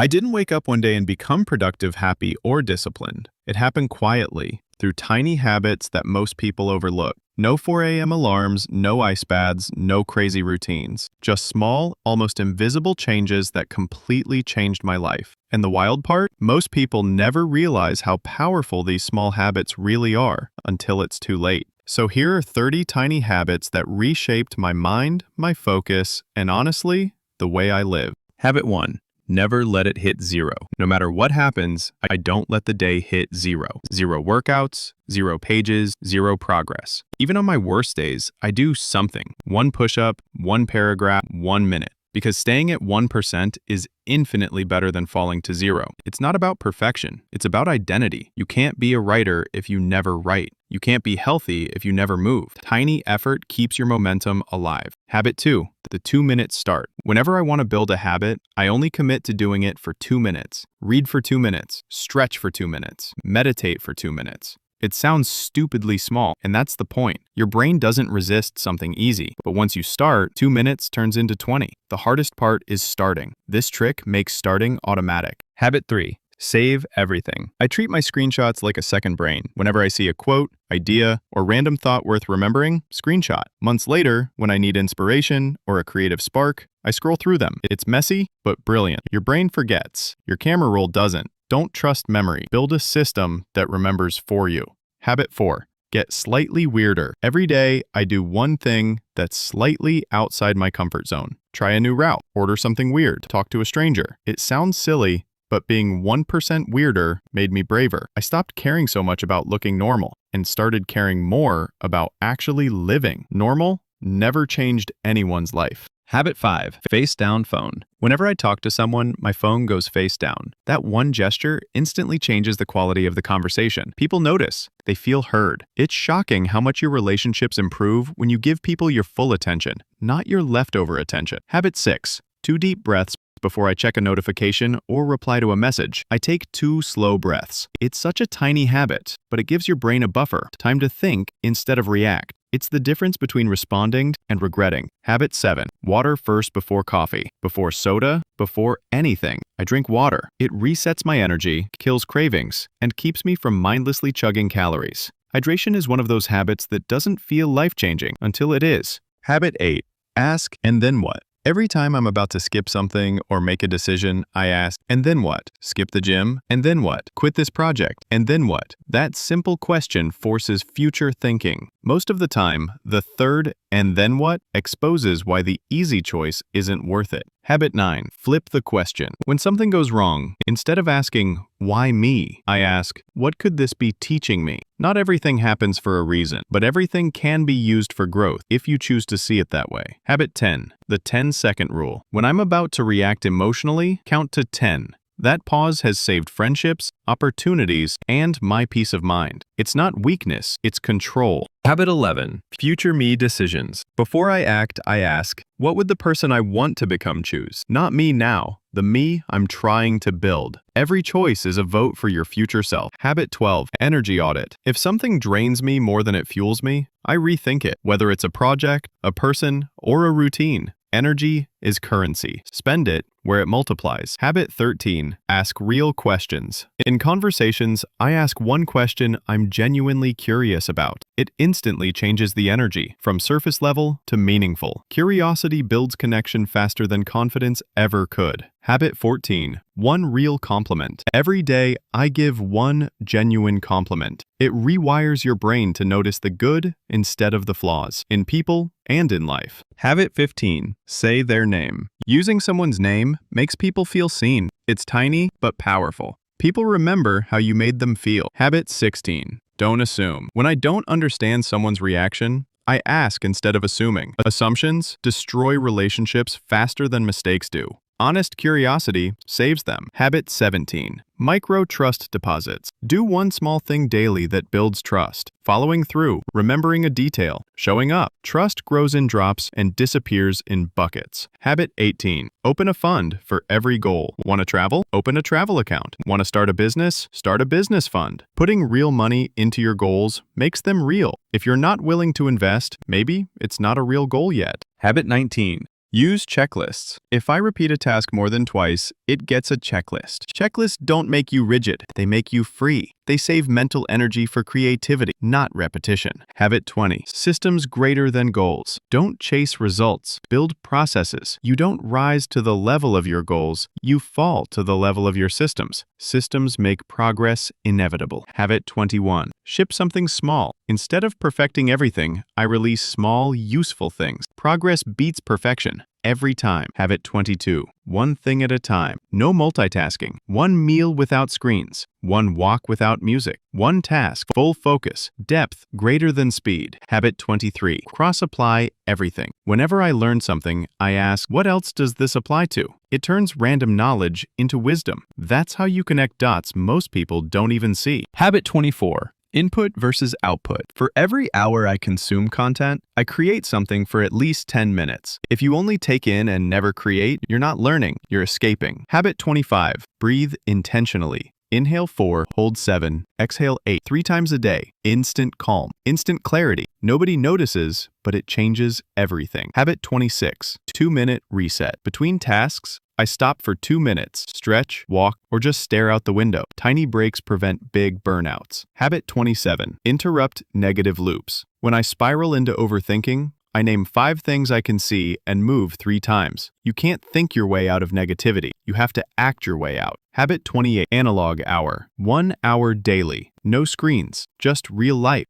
I didn't wake up one day and become productive, happy, or disciplined. It happened quietly, through tiny habits that most people overlook. No 4 a.m. alarms, no ice baths, no crazy routines. Just small, almost invisible changes that completely changed my life. And the wild part? Most people never realize how powerful these small habits really are until it's too late. So here are 30 tiny habits that reshaped my mind, my focus, and honestly, the way I live. Habit 1. Never let it hit zero. No matter what happens, I don't let the day hit zero. Zero workouts, zero pages, zero progress. Even on my worst days, I do something. One push-up, one paragraph, 1 minute. Because staying at 1% is infinitely better than falling to zero. It's not about perfection. It's about identity. You can't be a writer if you never write. You can't be healthy if you never move. Tiny effort keeps your momentum alive. Habit 2. The 2-minute start. Whenever I want to build a habit, I only commit to doing it for 2 minutes. Read for 2 minutes. Stretch for 2 minutes. Meditate for 2 minutes. It sounds stupidly small, and that's the point. Your brain doesn't resist something easy, but once you start, 2 minutes turns into 20. The hardest part is starting. This trick makes starting automatic. Habit 3. Save everything. I treat my screenshots like a second brain. Whenever I see a quote, idea, or random thought worth remembering, screenshot. Months later, when I need inspiration or a creative spark, I scroll through them. It's messy, but brilliant. Your brain forgets. Your camera roll doesn't. Don't trust memory. Build a system that remembers for you. Habit 4. Get slightly weirder. Every day, I do one thing that's slightly outside my comfort zone. Try a new route. Order something weird. Talk to a stranger. It sounds silly, but being 1% weirder made me braver. I stopped caring so much about looking normal and started caring more about actually living. Normal never changed anyone's life. Habit 5. Face down phone. Whenever I talk to someone, my phone goes face down. That one gesture instantly changes the quality of the conversation. People notice. They feel heard. It's shocking how much your relationships improve when you give people your full attention, not your leftover attention. Habit 6. 2 deep breaths before I check a notification or reply to a message. I take 2 slow breaths. It's such a tiny habit, but it gives your brain a buffer, time to think instead of react. It's the difference between responding and regretting. Habit 7. Water first before coffee, before soda, before anything. I drink water. It resets my energy, kills cravings, and keeps me from mindlessly chugging calories. Hydration is one of those habits that doesn't feel life-changing until it is. Habit 8. Ask, and then what? Every time I'm about to skip something or make a decision, I ask, and then what? Skip the gym? And then what? Quit this project? And then what? That simple question forces future thinking. Most of the time, the third "and then what" exposes why the easy choice isn't worth it. Habit 9. Flip the question. When something goes wrong, instead of asking, "Why me?" I ask, "What could this be teaching me?" Not everything happens for a reason, but everything can be used for growth if you choose to see it that way. Habit 10. The 10-second rule. When I'm about to react emotionally, count to 10. That pause has saved friendships, opportunities, and my peace of mind. It's not weakness, it's control. Habit 11. Future me decisions. Before I act, I ask, what would the person I want to become choose? Not me now, the me I'm trying to build. Every choice is a vote for your future self. Habit 12. Energy audit. If something drains me more than it fuels me, I rethink it. Whether it's a project, a person, or a routine. Energy is currency. Spend it where it multiplies. Habit 13. Ask real questions. In conversations, I ask one question I'm genuinely curious about. It instantly changes the energy, from surface level to meaningful. Curiosity builds connection faster than confidence ever could. Habit 14. One real compliment. Every day, I give one genuine compliment. It rewires your brain to notice the good instead of the flaws, in people and in life. Habit 15. Say their name. Using someone's name makes people feel seen. It's tiny, but powerful. People remember how you made them feel. Habit 16. Don't assume. When I don't understand someone's reaction, I ask instead of assuming. Assumptions destroy relationships faster than mistakes do. Honest curiosity saves them. Habit 17. Micro trust deposits. Do one small thing daily that builds trust. Following through, remembering a detail, showing up. Trust grows in drops and disappears in buckets. Habit 18. Open a fund for every goal. Want to travel? Open a travel account. Want to start a business? Start a business fund. Putting real money into your goals makes them real. If you're not willing to invest, maybe it's not a real goal yet. Habit 19. Use checklists. If I repeat a task more than twice, it gets a checklist. Checklists don't make you rigid, they make you free. They save mental energy for creativity, not repetition. Habit 20. Systems greater than goals. Don't chase results. Build processes. You don't rise to the level of your goals, you fall to the level of your systems. Systems make progress inevitable. Habit 21. Ship something small. Instead of perfecting everything, I release small, useful things. Progress beats perfection every time. Habit 22. One thing at a time. No multitasking. One meal without screens. One walk without music. One task. Full focus. Depth greater than speed. Habit 23. Cross-apply everything. Whenever I learn something, I ask, what else does this apply to? It turns random knowledge into wisdom. That's how you connect dots most people don't even see. Habit 24. Input versus output. For every hour I consume content, I create something for at least 10 minutes. If you only take in and never create, you're not learning, you're escaping. Habit 25. Breathe intentionally. Inhale 4, hold 7, exhale 8, 3 times a day. Instant calm, instant clarity. Nobody notices, but it changes everything. Habit 26. 2-minute reset. Between tasks, I stop for 2 minutes, stretch, walk, or just stare out the window. Tiny breaks prevent big burnouts. Habit 27. Interrupt negative loops. When I spiral into overthinking, I name 5 things I can see and move 3 times. You can't think your way out of negativity. You have to act your way out. Habit 28. Analog hour. 1 hour daily. No screens, just real life.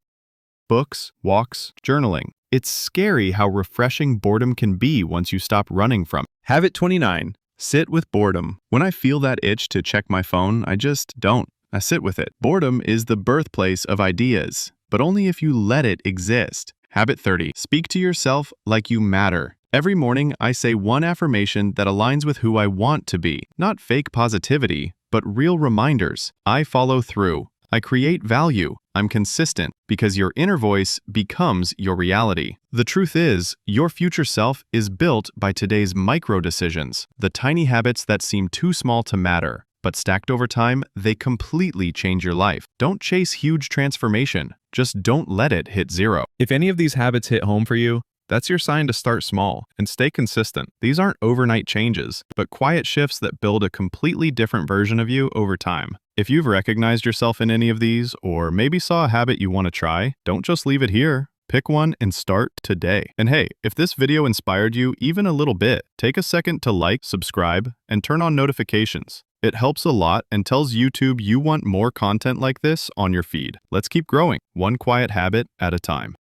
Books, walks, journaling. It's scary how refreshing boredom can be once you stop running from it. Habit 29. Sit with boredom. When I feel that itch to check my phone, I just don't. I sit with it. Boredom is the birthplace of ideas, but only if you let it exist. Habit 30. Speak to yourself like you matter. Every morning, I say one affirmation that aligns with who I want to be. Not fake positivity, but real reminders. I follow through. I create value. I'm consistent, because your inner voice becomes your reality. The truth is, your future self is built by today's micro decisions, the tiny habits that seem too small to matter. But stacked over time, they completely change your life. Don't chase huge transformation. Just don't let it hit zero. If any of these habits hit home for you, that's your sign to start small and stay consistent. These aren't overnight changes, but quiet shifts that build a completely different version of you over time. If you've recognized yourself in any of these, or maybe saw a habit you want to try, don't just leave it here. Pick one and start today. And hey, if this video inspired you even a little bit, take a second to like, subscribe, and turn on notifications. It helps a lot and tells YouTube you want more content like this on your feed. Let's keep growing, one quiet habit at a time.